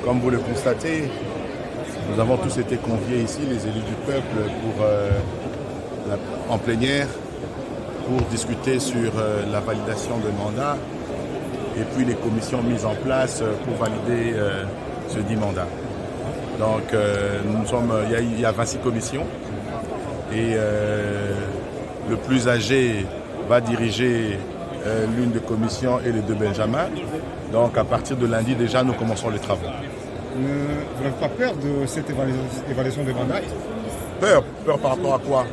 Comme vous le constatez, nous avons tous été conviés ici, les élus du peuple, en plénière, pour discuter sur la validation de mandat et puis les commissions mises en place pour valider ce dit mandat. Donc il y a 26 commissions et le plus âgé va diriger l'une des commissions et les deux Benjamin. Donc à partir de lundi déjà, nous commençons les travaux. Vous n'avez pas peur de cette évaluation des mandats? Peur par rapport à quoi?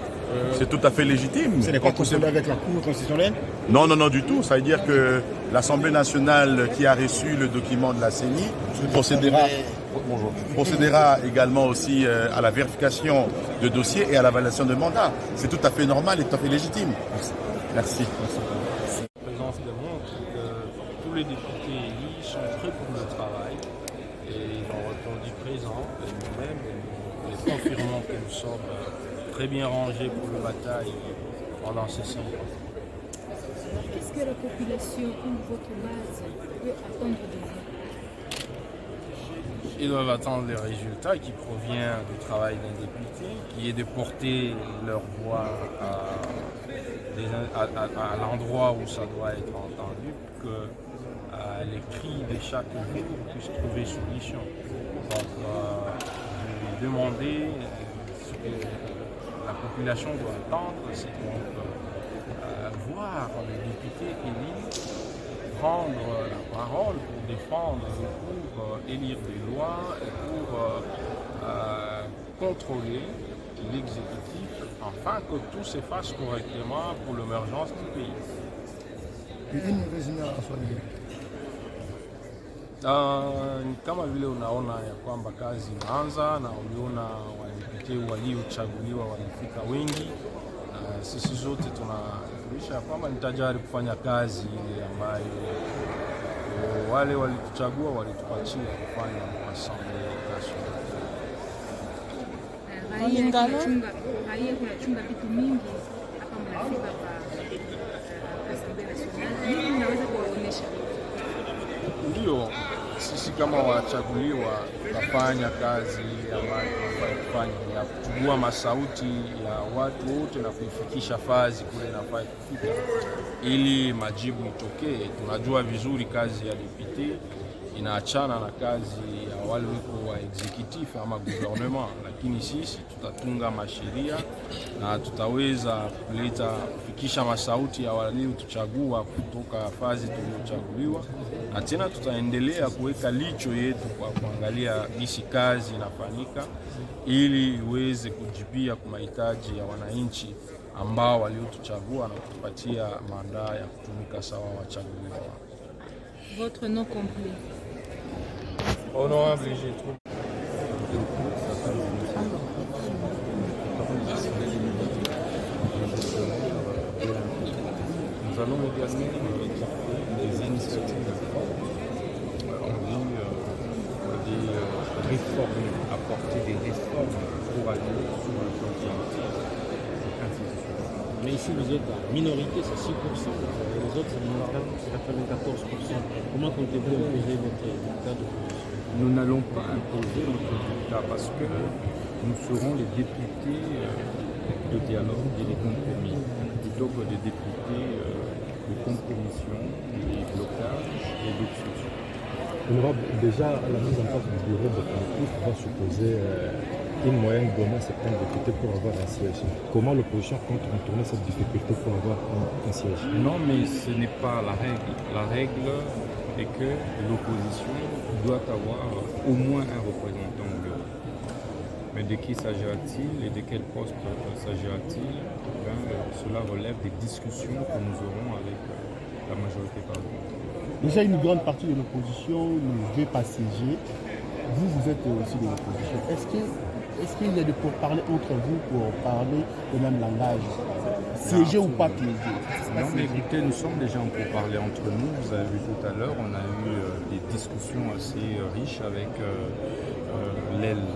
C'est tout à fait légitime. Ce n'est pas constitué avec la Cour constitutionnelle? Non, du tout. Ça veut dire que l'Assemblée nationale qui a reçu le document de la CENI procédera également aussi à la vérification de dossiers et à la validation de mandat. C'est tout à fait normal et tout à fait légitime. Merci. La présence démontre que tous les députés élus sont prêts pour le travail et ils ont répondu présent. Et nous-mêmes, nous confirmons que nous sommes très bien rangés pour la bataille pendant ces 5 ans. Qu'est-ce que la population ou votre base peut attendre de vous? Ils doivent attendre les résultats qui proviennent du travail d'un député, qui est de porter leur voix à l'endroit où ça doit être entendu, que les cris de chaque jour puissent trouver solution. Donc, je vais demander ce que la population doit attendre, c'est donc voir les députés élus prendre la parole pour défendre, pour élire des lois et pour contrôler l'exécutif afin que tout se fasse correctement pour l'émergence du pays. Kama vile unaona ya kwamba kazi inaanza na uliona wadepute waliochaguliwa walifika wengi, sisi zote tunatumisha ya kwamba nitajari kufanya kazi ile ambayo wale walituchagua walitupatia kufanya Assemblée nationale. Raia kunachunga vitu mingi hapa mnafika kwa Assemblée nationale. Nini unaweza kuwaonyesha? Ndio, sisi kama wachaguliwa tutafanya kazi ambayo tunafaa kufanya ya kuchukua masauti ya watu wote na kuifikisha fazi kule inafaa kufika ili majibu itokee. Tunajua vizuri kazi ya deputy inaachana na kazi ya wale wiko wa executive ama gouvernement, lakini sisi tutatunga masheria na tutaweza kufikisha masauti ya waliotuchagua kutoka fazi tuliochaguliwa, na tena tutaendelea kuweka licho yetu kwa kuangalia jinsi kazi inafanyika ili iweze kujibia kwa mahitaji ya wananchi ambao waliotuchagua na kutupatia mandaa ya kutumika sawa wachaguliwa. Votre nom complet? Honorable Gétro. Nous allons également des initiatives en vue des réformes, apporter des réformes pour aller sur le plan politique et institutionnel. Mais ici, vous êtes en minorité, c'est 6%, les autres, c'est 94%. Comment comptez-vous imposer votre dictat d'opposition? Nous n'allons pas imposer notre dictat parce que nous serons les députés de dialogue et de compromis, plutôt que des députés de compromission, de blocage et d'obstruction. Déjà, la mise en place du bureau de politique va supposer une moyenne d'au moins 70 députés pour avoir un siège. Comment l'opposition compte contourner cette difficulté pour avoir un siège? Non, mais ce n'est pas la règle. La règle est que l'opposition doit avoir au moins un représentant au bureau. Mais de qui s'agira-t-il et de quel poste s'agira-t-il? Cela relève des discussions que nous aurons avec la majorité parlementaire. Déjà, une grande partie de l'opposition ne veut pas siéger. Vous êtes aussi de l'opposition. Est-ce qu'il y a de pourparlers entre vous pour parler le même langage? Siéger ou pas siéger? Non, mais écoutez, nous sommes déjà en pourparlers entre nous. Vous avez vu tout à l'heure, on a eu des discussions assez riches avec l'aile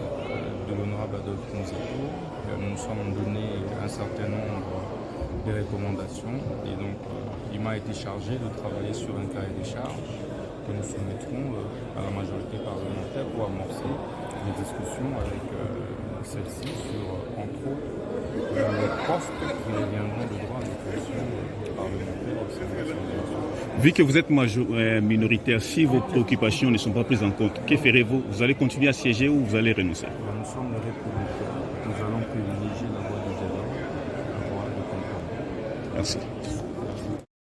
de l'honorable Adolphe Konzito. Nous sommes donné un certain nombre de recommandations et donc il m'a été chargé de travailler sur un cahier des charges que nous soumettrons à la majorité parlementaire pour amorcer des discussions avec celle-ci sur, entre autres, les postes qui reviendront de droit à l'opposition parlementaire au sein de l'Assemblée nationale. Vu que vous êtes minoritaire, si vos préoccupations ne sont pas prises en compte, que ferez-vous? Vous allez continuer à siéger ou vous allez renoncer? Nous sommes les républicains, nous allons privilégier la voie du dialogue, la voie du compromis. Merci.